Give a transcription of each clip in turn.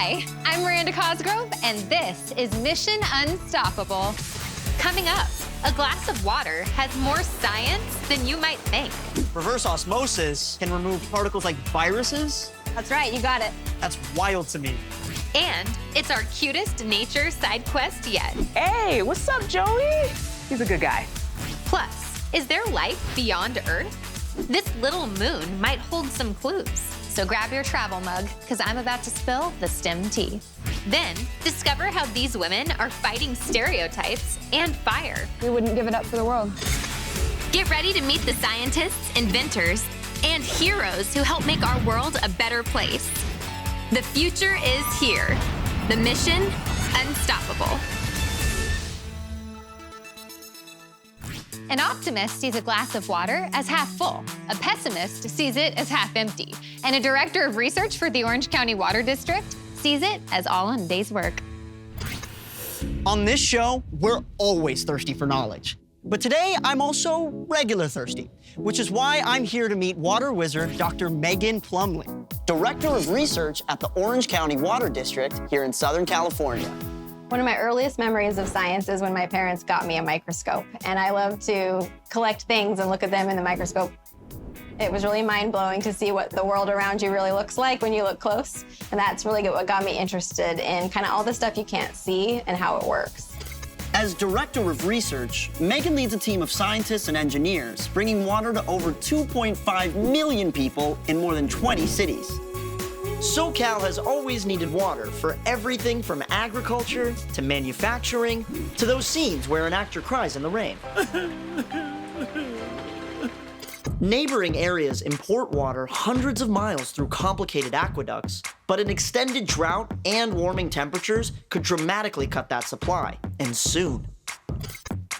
Hi, I'm Miranda Cosgrove, and this is Mission Unstoppable. Coming up, a glass of water has more science than you might think. Reverse osmosis can remove particles like viruses? That's right, you got it. That's wild to me. And it's our cutest nature side quest yet. Hey, what's up, Joey? He's a good guy. Plus, is there life beyond Earth? This little moon might hold some clues. So grab your travel mug, because I'm about to spill the stem tea. Then, discover how these women are fighting stereotypes and fire. We wouldn't give it up for the world. Get ready to meet the scientists, inventors, and heroes who help make our world a better place. The future is here. The mission, unstoppable. An optimist sees a glass of water as half full. A pessimist sees it as half empty. And a director of research for the Orange County Water District sees it as all in a day's work. On this show, we're always thirsty for knowledge. But today, I'm also regular thirsty, which is why I'm here to meet water wizard Dr. Megan Plumley, Director of Research at the Orange County Water District here in Southern California. One of my earliest memories of science is when my parents got me a microscope, and I love to collect things and look at them in the microscope. It was really mind-blowing to see what the world around you really looks like when you look close, and that's really what got me interested in kind of all the stuff you can't see and how it works. As Director of Research, Megan leads a team of scientists and engineers, bringing water to over 2.5 million people in more than 20 cities. SoCal has always needed water for everything from agriculture to manufacturing to those scenes where an actor cries in the rain. Neighboring areas import water hundreds of miles through complicated aqueducts, but an extended drought and warming temperatures could dramatically cut that supply, and soon.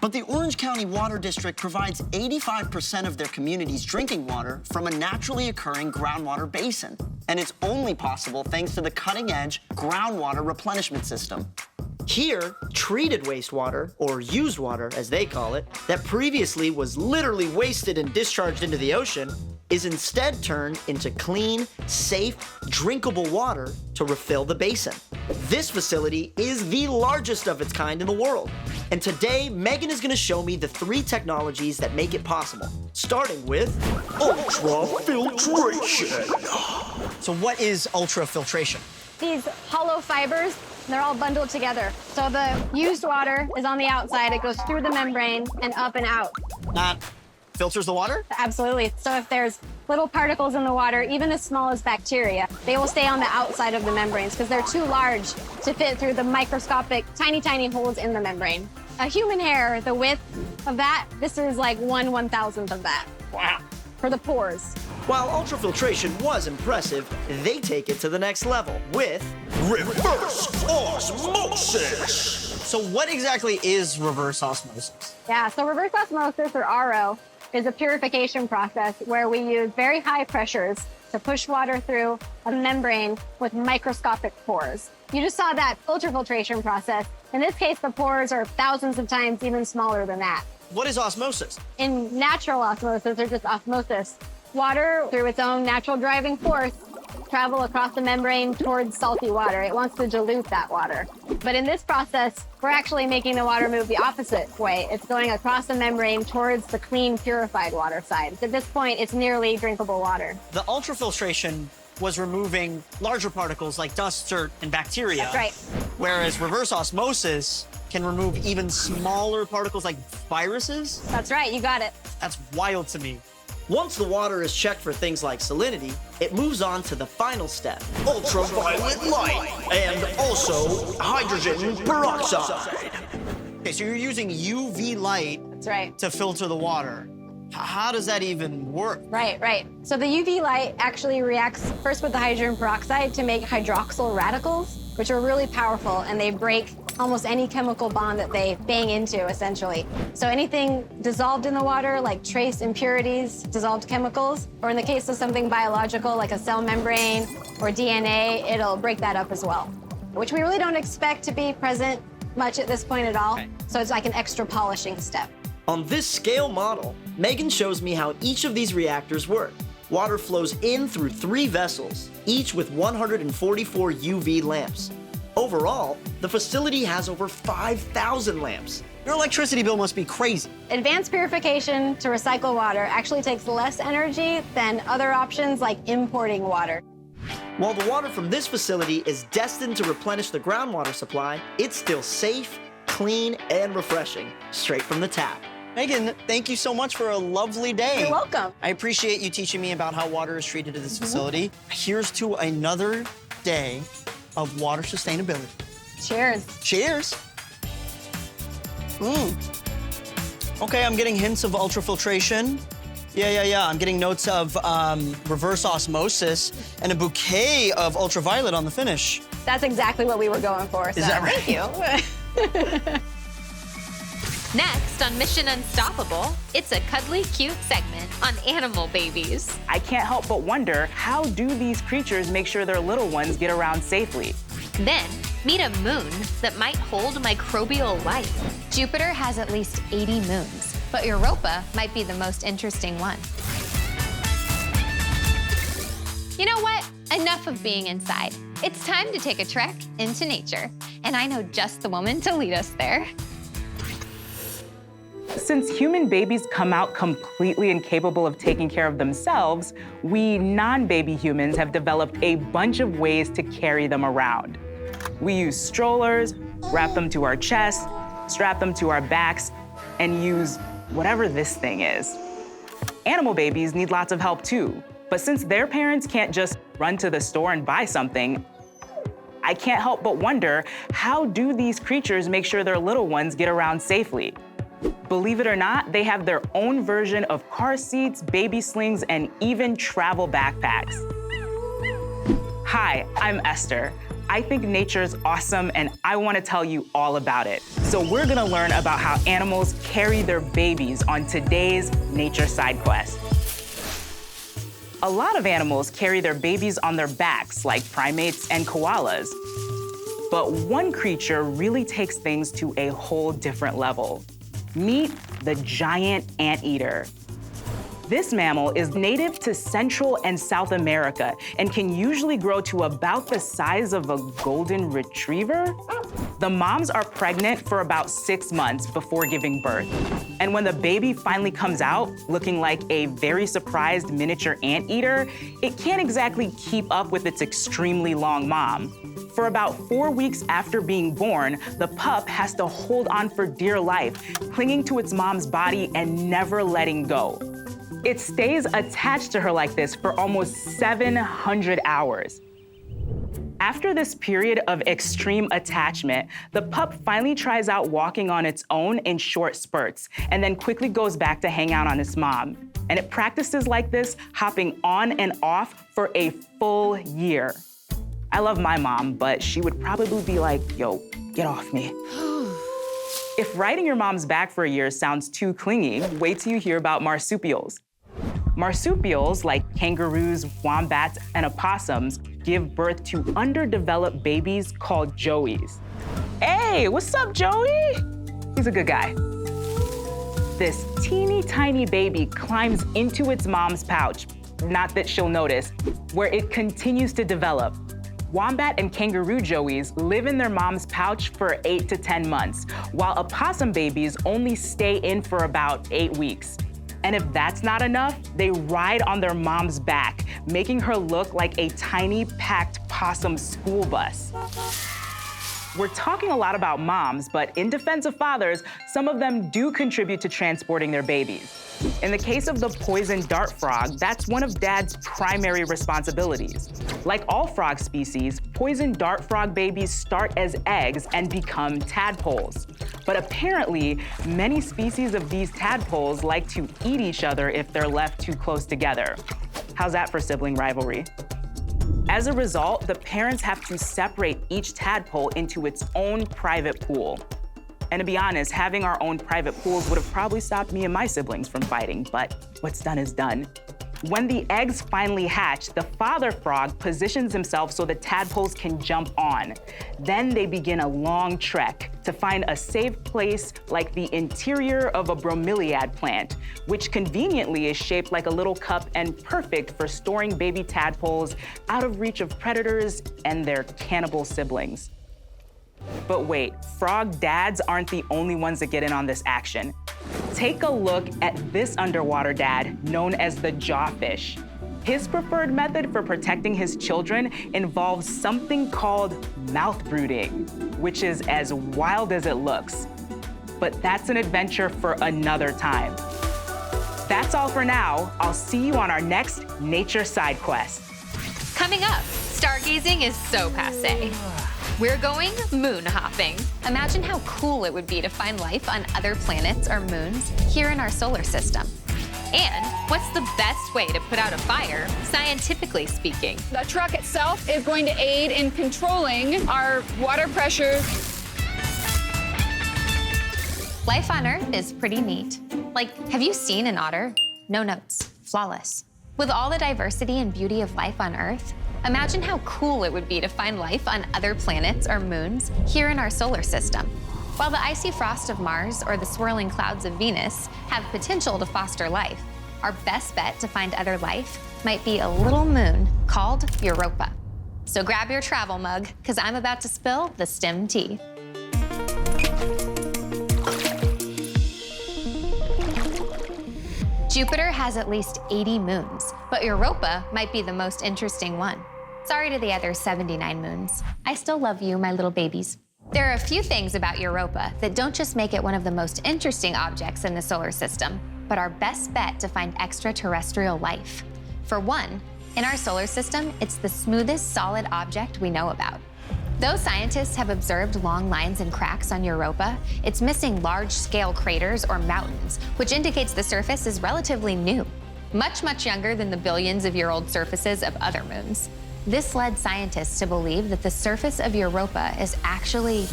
But the Orange County Water District provides 85% of their community's drinking water from a naturally occurring groundwater basin. And it's only possible thanks to the cutting-edge groundwater replenishment system. Here, treated wastewater, or used water as they call it, that previously was literally wasted and discharged into the ocean, is instead turned into clean, safe, drinkable water to refill the basin. This facility is the largest of its kind in the world. And today, Megan is going to show me the 3 technologies that make it possible, starting with ultrafiltration. So what is ultrafiltration? These hollow fibers, they're all bundled together. So the used water is on the outside, it goes through the membrane and up and out. That filters the water? Absolutely. So if there's little particles in the water, even as small as bacteria, they will stay on the outside of the membranes because they're too large to fit through the microscopic, tiny, tiny holes in the membrane. A human hair, the width of that, this is like 1/1000th of that. Wow. For the pores. While ultrafiltration was impressive, they take it to the next level with reverse osmosis. So what exactly is reverse osmosis? Yeah, so reverse osmosis, or RO, is a purification process where we use very high pressures to push water through a membrane with microscopic pores. You just saw that ultrafiltration process. In this case, the pores are thousands of times even smaller than that. What is osmosis? In natural osmosis, or just osmosis, water, through its own natural driving force, travel across the membrane towards salty water. It wants to dilute that water. But in this process, we're actually making the water move the opposite way. It's going across the membrane towards the clean, purified water side. At this point, it's nearly drinkable water. The ultrafiltration was removing larger particles like dust, dirt, and bacteria. That's right. Whereas reverse osmosis can remove even smaller particles like viruses? That's right, you got it. That's wild to me. Once the water is checked for things like salinity, it moves on to the final step, ultraviolet light, and also hydrogen peroxide. Okay, so you're using UV light That's right. to filter the water. How does that even work? Right, right. So the UV light actually reacts first with the hydrogen peroxide to make hydroxyl radicals, which are really powerful, and they break almost any chemical bond that they bang into, essentially. So anything dissolved in the water, like trace impurities, dissolved chemicals, or in the case of something biological, like a cell membrane or DNA, it'll break that up as well, which we really don't expect to be present much at this point at all. Okay. So it's like an extra polishing step. On this scale model, Megan shows me how each of these reactors work. Water flows in through 3 vessels, each with 144 UV lamps. Overall, the facility has over 5,000 lamps. Your electricity bill must be crazy. Advanced purification to recycle water actually takes less energy than other options like importing water. While the water from this facility is destined to replenish the groundwater supply, it's still safe, clean, and refreshing, straight from the tap. Megan, thank you so much for a lovely day. You're welcome. I appreciate you teaching me about how water is treated at this facility. Here's to another day of water sustainability. Cheers. Cheers. Okay, I'm getting hints of ultrafiltration. Yeah. I'm getting notes of reverse osmosis and a bouquet of ultraviolet on the finish. That's exactly what we were going for. Is that right? Thank you. Next on Mission Unstoppable, it's a cuddly cute segment on animal babies. I can't help but wonder, how do these creatures make sure their little ones get around safely? Then, meet a moon that might hold microbial life. Jupiter has at least 80 moons, but Europa might be the most interesting one. You know what? Enough of being inside. It's time to take a trek into nature, and I know just the woman to lead us there. Since human babies come out completely incapable of taking care of themselves, we non-baby humans have developed a bunch of ways to carry them around. We use strollers, wrap them to our chest, strap them to our backs, and use whatever this thing is. Animal babies need lots of help too, but since their parents can't just run to the store and buy something, I can't help but wonder, how do these creatures make sure their little ones get around safely? Believe it or not, they have their own version of car seats, baby slings, and even travel backpacks. Hi, I'm Esther. I think nature is awesome, and I want to tell you all about it. So we're gonna learn about how animals carry their babies on today's Nature Side Quest. A lot of animals carry their babies on their backs, like primates and koalas. But one creature really takes things to a whole different level. Meet the giant anteater. This mammal is native to Central and South America and can usually grow to about the size of a golden retriever. The moms are pregnant for about 6 months before giving birth. And when the baby finally comes out, looking like a very surprised miniature anteater, it can't exactly keep up with its extremely long mom. For about 4 weeks after being born, the pup has to hold on for dear life, clinging to its mom's body and never letting go. It stays attached to her like this for almost 700 hours. After this period of extreme attachment, the pup finally tries out walking on its own in short spurts, and then quickly goes back to hang out on its mom. And it practices like this, hopping on and off for a full year. I love my mom, but she would probably be like, yo, get off me. If riding your mom's back for a year sounds too clingy, wait till you hear about marsupials. Marsupials, like kangaroos, wombats, and opossums, give birth to underdeveloped babies called joeys. Hey, what's up, Joey? He's a good guy. This teeny tiny baby climbs into its mom's pouch, not that she'll notice, where it continues to develop. Wombat and kangaroo joeys live in their mom's pouch for 8 to 10 months, while opossum babies only stay in for about 8 weeks. And if that's not enough, they ride on their mom's back, making her look like a tiny packed possum school bus. We're talking a lot about moms, but in defense of fathers, some of them do contribute to transporting their babies. In the case of the poison dart frog, that's one of dad's primary responsibilities. Like all frog species, poison dart frog babies start as eggs and become tadpoles. But apparently, many species of these tadpoles like to eat each other if they're left too close together. How's that for sibling rivalry? As a result, the parents have to separate each tadpole into its own private pool. And to be honest, having our own private pools would have probably stopped me and my siblings from fighting, but what's done is done. When the eggs finally hatch, the father frog positions himself so the tadpoles can jump on. Then they begin a long trek to find a safe place like the interior of a bromeliad plant, which conveniently is shaped like a little cup and perfect for storing baby tadpoles out of reach of predators and their cannibal siblings. But wait, frog dads aren't the only ones that get in on this action. Take a look at this underwater dad known as the jawfish. His preferred method for protecting his children involves something called mouth brooding, which is as wild as it looks. But that's an adventure for another time. That's all for now. I'll see you on our next nature side quest. Coming up, stargazing is so passé. We're going moon hopping. Imagine how cool it would be to find life on other planets or moons here in our solar system. And what's the best way to put out a fire, scientifically speaking? The truck itself is going to aid in controlling our water pressure. Life on Earth is pretty neat. Like, have you seen an otter? No notes, flawless. With all the diversity and beauty of life on Earth, imagine how cool it would be to find life on other planets or moons here in our solar system. While the icy frost of Mars or the swirling clouds of Venus have potential to foster life, our best bet to find other life might be a little moon called Europa. So grab your travel mug, because I'm about to spill the STEM tea. Jupiter has at least 80 moons, but Europa might be the most interesting one. Sorry to the other 79 moons. I still love you, my little babies. There are a few things about Europa that don't just make it one of the most interesting objects in the solar system, but our best bet to find extraterrestrial life. For one, in our solar system, it's the smoothest solid object we know about. Though scientists have observed long lines and cracks on Europa, it's missing large-scale craters or mountains, which indicates the surface is relatively new, much younger than the billions-of-year-old surfaces of other moons. This led scientists to believe that the surface of Europa is actually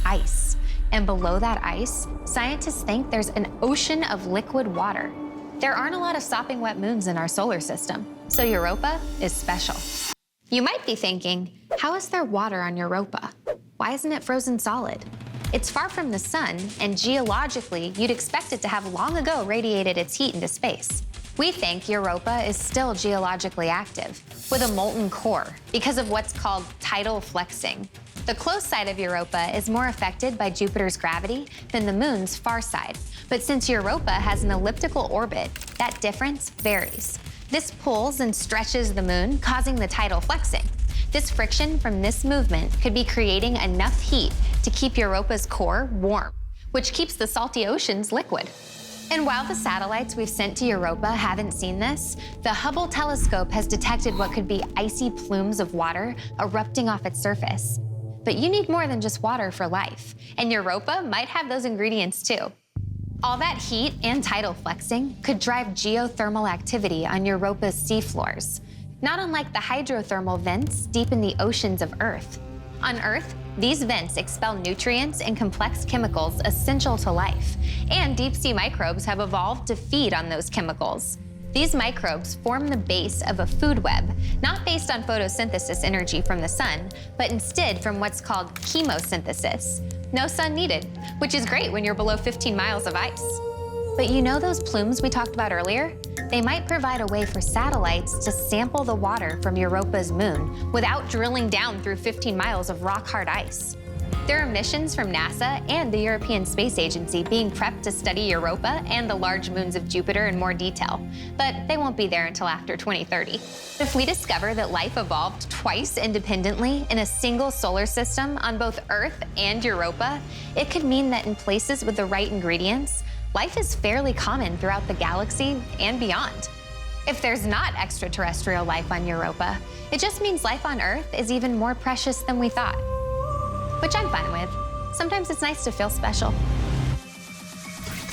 ice. And below that ice, scientists think there's an ocean of liquid water. There aren't a lot of sopping wet moons in our solar system, so Europa is special. You might be thinking, how is there water on Europa? Why isn't it frozen solid? It's far from the sun, and geologically, you'd expect it to have long ago radiated its heat into space. We think Europa is still geologically active, with a molten core, because of what's called tidal flexing. The close side of Europa is more affected by Jupiter's gravity than the moon's far side. But since Europa has an elliptical orbit, that difference varies. This pulls and stretches the moon, causing the tidal flexing. This friction from this movement could be creating enough heat to keep Europa's core warm, which keeps the salty oceans liquid. And while the satellites we've sent to Europa haven't seen this, the Hubble telescope has detected what could be icy plumes of water erupting off its surface. But you need more than just water for life, and Europa might have those ingredients too. All that heat and tidal flexing could drive geothermal activity on Europa's seafloors, not unlike the hydrothermal vents deep in the oceans of Earth. On Earth, these vents expel nutrients and complex chemicals essential to life, and deep-sea microbes have evolved to feed on those chemicals. These microbes form the base of a food web, not based on photosynthesis energy from the sun, but instead from what's called chemosynthesis. No sun needed, which is great when you're below 15 miles of ice. But you know those plumes we talked about earlier? They might provide a way for satellites to sample the water from Europa's moon without drilling down through 15 miles of rock-hard ice. There are missions from NASA and the European Space Agency being prepped to study Europa and the large moons of Jupiter in more detail, but they won't be there until after 2030. If we discover that life evolved twice independently in a single solar system on both Earth and Europa, it could mean that in places with the right ingredients, life is fairly common throughout the galaxy and beyond. If there's not extraterrestrial life on Europa, it just means life on Earth is even more precious than we thought. Which I'm fine with. Sometimes it's nice to feel special.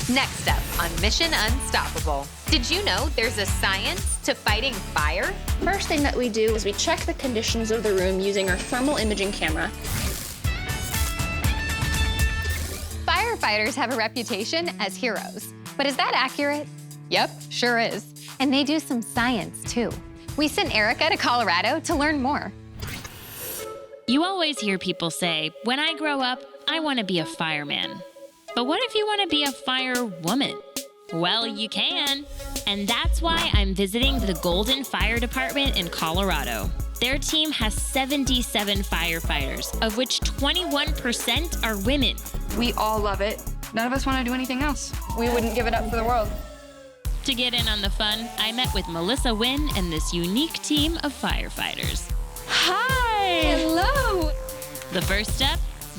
Next up on Mission Unstoppable. Did you know there's a science to fighting fire? First thing that we do is we check the conditions of the room using our thermal imaging camera. Firefighters have a reputation as heroes. But is that accurate? Yep, sure is. And they do some science, too. We sent Erica to Colorado to learn more. You always hear people say, when I grow up, I want to be a fireman. But what if you want to be a firewoman? Well, you can. And that's why I'm visiting the Golden Fire Department in Colorado. Their team has 77 firefighters, of which 21% are women. We all love it. None of us want to do anything else. We wouldn't give it up for the world. To get in on the fun, I met with Melissa Wynn and this unique team of firefighters. Hi! Hello! The first step,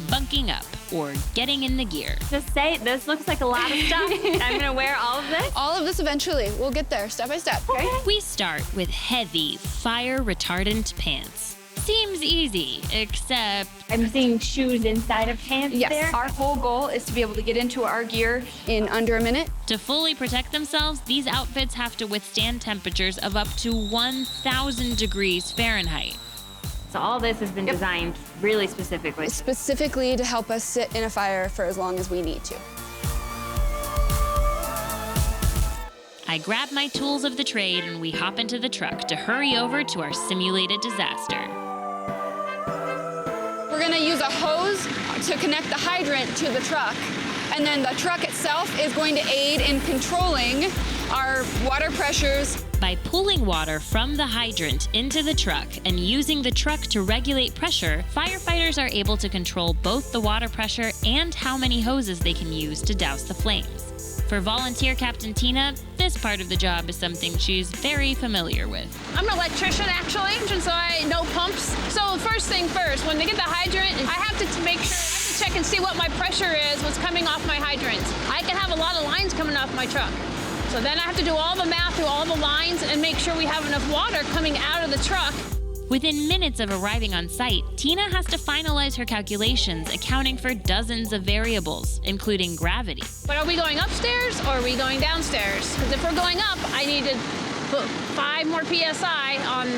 bunking up, or getting in the gear. Just say, this looks like a lot of stuff. I'm gonna wear all of this? All of this eventually. We'll get there step by step, okay? We start with heavy, fire-retardant pants. Seems easy, except... I'm seeing shoes inside of pants there. Our whole goal is to be able to get into our gear in under a minute. To fully protect themselves, these outfits have to withstand temperatures of up to 1,000 degrees Fahrenheit. So all this has been designed really specifically. Specifically to help us sit in a fire for as long as we need to. I grab my tools of the trade and we hop into the truck to hurry over to our simulated disaster. We're gonna use a hose to connect the hydrant to the truck, and then the truck itself is going to aid in controlling our water pressures. By pulling water from the hydrant into the truck and using the truck to regulate pressure, firefighters are able to control both the water pressure and how many hoses they can use to douse the flames. For volunteer Captain Tina, this part of the job is something she's very familiar with. I'm an electrician, actually, and so I know pumps. So first thing first, when they get the hydrant, I have to make sure, I have to check and see what my pressure is, what's coming off my hydrant. I can have a lot of lines coming off my truck. So then I have to do all the math through all the lines and make sure we have enough water coming out of the truck. Within minutes of arriving on site, Tina has to finalize her calculations, accounting for dozens of variables, including gravity. But are we going upstairs or are we going downstairs? Because if we're going up, I need to put 5 more PSI on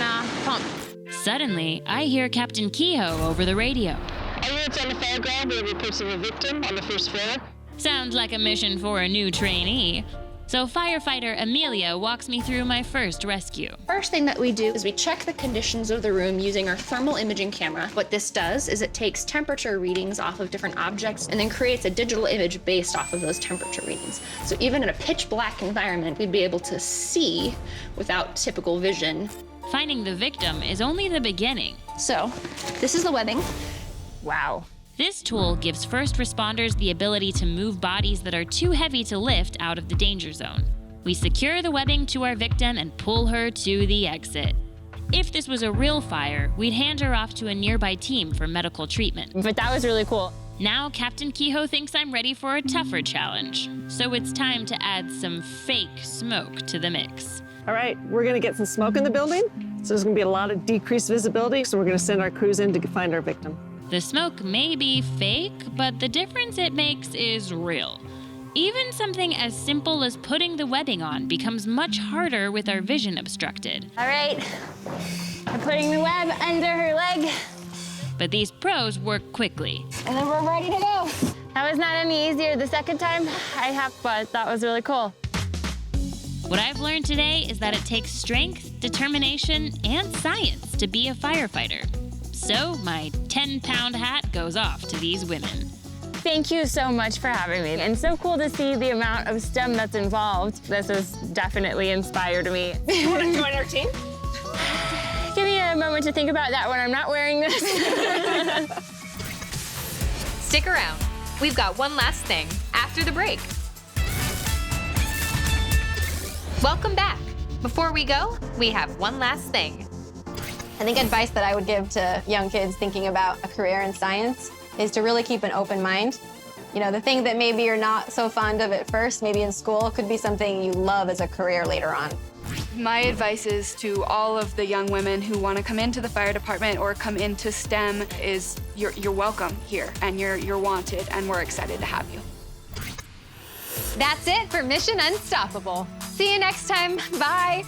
pump. Suddenly, I hear Captain Kehoe over the radio. Alerts on the fairground, we have reports of a victim on the first floor. Sounds like a mission for a new trainee. So firefighter Amelia walks me through my first rescue. First thing that we do is we check the conditions of the room using our thermal imaging camera. What this does is it takes temperature readings off of different objects and then creates a digital image based off of those temperature readings. So even in a pitch black environment, we'd be able to see without typical vision. Finding the victim is only the beginning. So this is the webbing. Wow. This tool gives first responders the ability to move bodies that are too heavy to lift out of the danger zone. We secure the webbing to our victim and pull her to the exit. If this was a real fire, we'd hand her off to a nearby team for medical treatment. But that was really cool. Now Captain Kehoe thinks I'm ready for a tougher challenge. So it's time to add some fake smoke to the mix. All right, we're gonna get some smoke in the building. So there's gonna be a lot of decreased visibility. So we're gonna send our crews in to find our victim. The smoke may be fake, but the difference it makes is real. Even something as simple as putting the webbing on becomes much harder with our vision obstructed. All right, I'm putting the web under her leg. But these pros work quickly. And then we're ready to go. That was not any easier the second time but that was really cool. What I've learned today is that it takes strength, determination, and science to be a firefighter. So my 10-pound hat goes off to these women. Thank you so much for having me. And so cool to see the amount of STEM that's involved. This has definitely inspired me. You want to join our team? Give me a moment to think about that when I'm not wearing this. Stick around. We've got one last thing after the break. Welcome back. Before we go, we have one last thing. I think advice that I would give to young kids thinking about a career in science is to really keep an open mind. You know, the thing that maybe you're not so fond of at first, maybe in school, could be something you love as a career later on. My advice is to all of the young women who want to come into the fire department or come into STEM is you're welcome here and you're wanted and we're excited to have you. That's it for Mission Unstoppable. See you next time. Bye.